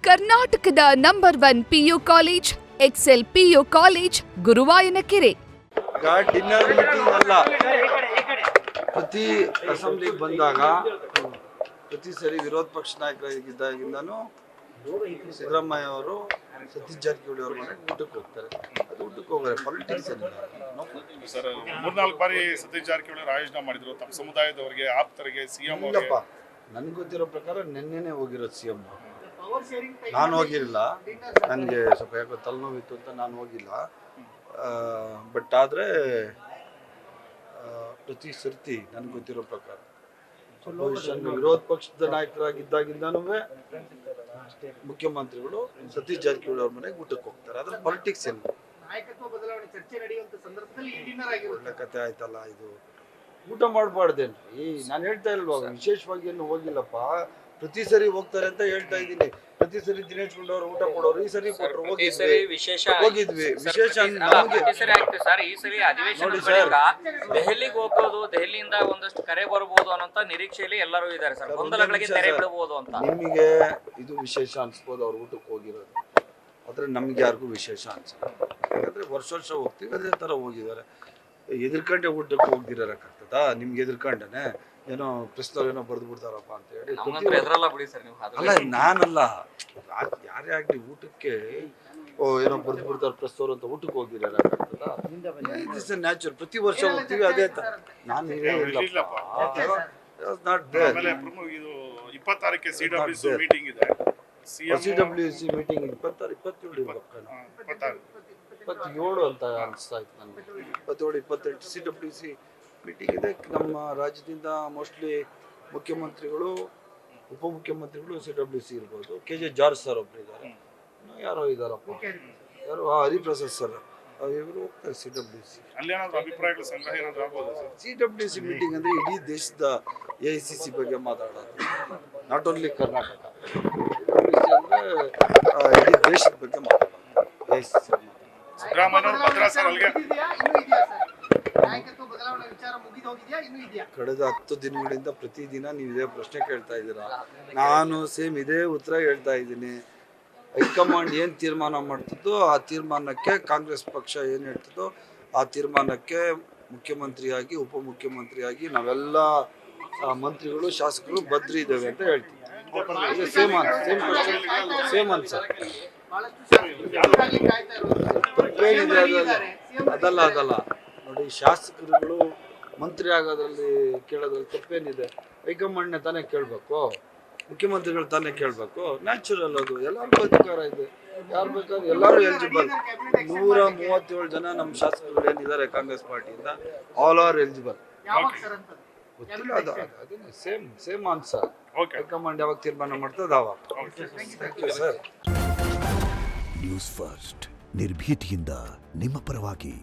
ಕರ್ನಾಟಕದ number 1 PU college excel PU college Guruvayanakere. Dinner meeting ಅಲ್ಲ. ಪ್ರತಿ ಅಸೆಂಬ್ಲಿಗೆ ಬಂದಾಗ ಪ್ರತಿ ಸರಿ ವಿರೋಧ ಪಕ್ಷ ನಾಯಕರಾಗಿದ್ದಾಗಿಂದನೂ ಸಿದ್ದರಾಮಯ್ಯ ಅವರು ಸತೀಶ್ ಜಾರಕಿಹೊಳಿ ಅವ್ರ ಮನೆಗೆ ಊಟಕ್ಕೆ ಹೋಗ್ತಾರೆ. ಅದು ಊಟಕ್ಕೆ ಹೋಗ್ತಾರೆ, ಪಾಲಿಟಿಕ್ಸ್ ಸರ್. 3-4 ಬಾರಿ ಸತೀಶ್ ಜಾರಕಿಹೊಳಿ ರಾಜೀನಾಮೆ ಮಾಡಿದ್ರು ತಮ್ಮ ಸಮುದಾಯದವರಿಗೆ, ಆಪ್ತರಿಗೆ, ಸಿಎಂ. ಇಲ್ಲಪ್ಪ, ನನ್ಗೆ ಗೊತ್ತಿರೋ ಪ್ರಕಾರ ನಿನ್ನೆನೆ ಹೋಗಿರೋದು ಸಿಎಂ. ನಾನು ಹೋಗಿರಲಿಲ್ಲ, ನನಗೆ ಸ್ವಲ್ಪ ಯಾಕೋ ತಲೆನೋವಿತ್ತು ಅಂತ ನಾನು ಹೋಗಿಲ್ಲ. ಬಟ್ ಆದರೆ ಪ್ರತಿ ಸರ್ತಿ ನನಗೆ ಗೊತ್ತಿರೋ ಪ್ರಕಾರ ವಿರೋಧ ಪಕ್ಷದ ನಾಯಕರಾಗಿದ್ದಾಗಿಂದನೂ ಮುಖ್ಯಮಂತ್ರಿಗಳು ಸತೀಶ್ ಜಾರಕಿಹೊಳಿ ಅವ್ರ ಮನೆಗೆ ಊಟಕ್ಕೆ ಹೋಗ್ತಾರೆ. ಅದ್ರ ಪಾಲಿಟಿಕ್ಸ್ ಏನು? ಒಳ್ಳೆ ಕತೆ ಆಯ್ತಲ್ಲ ಇದು. ಊಟ ಮಾಡಬಾರ್ದೇನ್ರಿ? ನಾನು ಹೇಳ್ತಾ ಇಲ್ವಾ, ವಿಶೇಷವಾಗಿ ಏನು ಹೋಗಿಲ್ಲಪ್ಪ. ಪ್ರತಿ ಸರಿ ಹೋಗ್ತಾರೆ ಅಂತ ಹೇಳ್ತಾ ಇದ್ದೀನಿ. ಪ್ರತಿ ಸರಿ ದಿನೇಶ್ ಗುಂಡೂರಾವ್ ಊಟ ಕೊಡೋರು, ಈ ಸರಿ ಕೊಟ್ಟರು, ಹೋಗಿದ್ವಿ. ವಿಶೇಷ ನಮಗೆ ಈ ಸರಿ ಅಧಿವೇಶನ ದೆಹಲಿಗೆ ಹೋಗೋದು, ದೆಹಲಿಯಿಂದ ಒಂದಷ್ಟು ಕರೆ ಬರಬಹುದು ಅನ್ನೋ ನಿರೀಕ್ಷೆಯಲ್ಲಿ ಎಲ್ಲರೂ ಇದ್ದಾರೆ ಸರ್. ಗೊಂದಲಗಳಿಗೆ ತೆರೆ ಬಿಡಬಹುದು ಅಂತ ನಿಮಗೆ ಇದು ವಿಶೇಷ ಅನ್ಸ್ಬೋದು ಅವ್ರು ಊಟಕ್ಕೆ ಹೋಗಿರೋದು. ಆದ್ರೆ ನಮ್ಗೆ ಯಾರಿಗೂ ವಿಶೇಷ ಅನ್ಸಲ್ಲ. ಯಾಕಂದ್ರೆ ವರ್ಷ ಹೋಗ್ತೀವಿ, ಅದೇ ತರ ಹೋಗಿದ್ದಾರೆ. ಎದುರ್ಕಂಡೆ ಊಟಕ್ಕೆ ಹೋಗ್ದಿರಕ್ಕಾಗ್ತದಾ? ನಿಮ್ಗೆ ಎದುರ್ಕಂಡನೆ ಏನೋ ಪ್ರಶ್ನವ್ರು ಏನೋ ಬರೆದು ಬಿಡ್ತಾರಪ್ಪ ಅಂತ ಹೇಳಿ. ಅಲ್ಲ, ನಾನಲ್ಲ, ಯಾರೇ ಆಗ್ಲಿ ಊಟಕ್ಕೆ ಏನೋ ಬರೆದು ಬಿಡ್ತಾರೆ ಪ್ರಶ್ನವ್ರು ಅಂತ ಊಟಕ್ಕೆ ಹೋಗಿರಕ್ಕಾಗ್ತದಾ? ನ್ಯಾಚುರಲ್, ಪ್ರತಿ ವರ್ಷ ಹೋಗ್ತೀವಿ, ಅದೇ ನಾನು ಮೀಟಿಂಗ್ ಇದೆ. CWC ಮೀಟಿಂಗ್ 27 ಅಂತ ಅನಿಸ್ತಾ ಇತ್ತು ನನಗೆ. 27-28 CWC ಮೀಟಿಂಗ್ ಇದೆ. ನಮ್ಮ ರಾಜ್ಯದಿಂದ ಮೋಸ್ಟ್ಲಿ ಮುಖ್ಯಮಂತ್ರಿಗಳು, ಉಪಮುಖ್ಯಮಂತ್ರಿಗಳು CWC ಇರ್ಬೋದು. KJ ಜಾರ್ಜ್ ಸರ್ ಒಬ್ರು ಇದ್ದಾರೆ, ಯಾರೋ ಇದಾರಪ್ಪ, ಯಾರು ಹರಿಪ್ರಸಾದ್ ಸರ್, ಇವರು ಹೋಗ್ತಾರೆ CWC. CWC ಮೀಟಿಂಗ್ ಅಂದ್ರೆ ಇಡೀ ದೇಶದ AICC ಬಗ್ಗೆ ಮಾತಾಡೋದು, ನಾಟ್ ಓನ್ಲಿ ಕರ್ನಾಟಕ. ಅಂದ್ರೆ ಇಡೀ ದೇಶದ ಬಗ್ಗೆ ಮಾತಾಡೋದು AICC. ಕಳೆದ 10 ದಿನಗಳಿಂದ ಪ್ರತಿದಿನ ನೀವು ಇದೇ ಪ್ರಶ್ನೆ ಕೇಳ್ತಾ ಇದ್ದೀರಾ. ನಾನು ಸೇಮ್ ಇದೇ ಉತ್ತರ ಹೇಳ್ತಾ ಇದ್ದೀನಿ. ಹೈಕಮಾಂಡ್ ಏನ್ ತೀರ್ಮಾನ ಮಾಡ್ತಿದ್ದೋ ಆ ತೀರ್ಮಾನಕ್ಕೆ, ಕಾಂಗ್ರೆಸ್ ಪಕ್ಷ ಏನ್ ಹೇಳ್ತಿದ್ದೋ ಆ ತೀರ್ಮಾನಕ್ಕೆ ಮುಖ್ಯಮಂತ್ರಿಯಾಗಿ, ಉಪಮುಖ್ಯಮಂತ್ರಿಯಾಗಿ ನಾವೆಲ್ಲ ಮಂತ್ರಿಗಳು, ಶಾಸಕರು ಬದ್ರಿ ಇದ್ದೇವೆ ಅಂತ ಹೇಳ್ತೀವಿ. Same answer. ಅದಲ್ಲ ನೋಡಿ, ಶಾಸಕರುಗಳು ಮಂತ್ರಿ ಆಗೋದ್ರಲ್ಲಿ ಕೇಳೋದ್ರಲ್ಲಿ ತಪ್ಪೇನಿದೆ? ಹೈಕಮಾಂಡ್ನ ತಾನೇ ಕೇಳಬೇಕು, ಮುಖ್ಯಮಂತ್ರಿಗಳು ತಾನೇ ಕೇಳಬೇಕು. ನ್ಯಾಚುರಲ್, ಅದು ಎಲ್ಲರಿಗೂ ಅಧಿಕಾರ ಇದೆ. ಯಾರು ಬೇಕಾದ್ರೆ ಎಲ್ಲರೂ ಎಲಿಜಿಬಲ್. 137 ಜನ ನಮ್ಮ ಶಾಸಕರು ಏನಿದ್ದಾರೆ ಕಾಂಗ್ರೆಸ್ ಪಾರ್ಟಿಯಿಂದ, ಆಲ್ ಆರ್ ಎಲಿಜಿಬಲ್. ಗೊತ್ತಿಲ್ಲ, ಅದೇನೆ ಸೇಮ್ ಆನ್ಸರ್. ಹೈಕಮಾಂಡ್ ಯಾವಾಗ ತೀರ್ಮಾನ ಮಾಡ್ತದೆ ಆವಾಗ. Thank you sir. News first, ನಿರ್ಭೀತಿಯಿಂದ ನಿಮ್ಮ ಪರವಾಗಿ.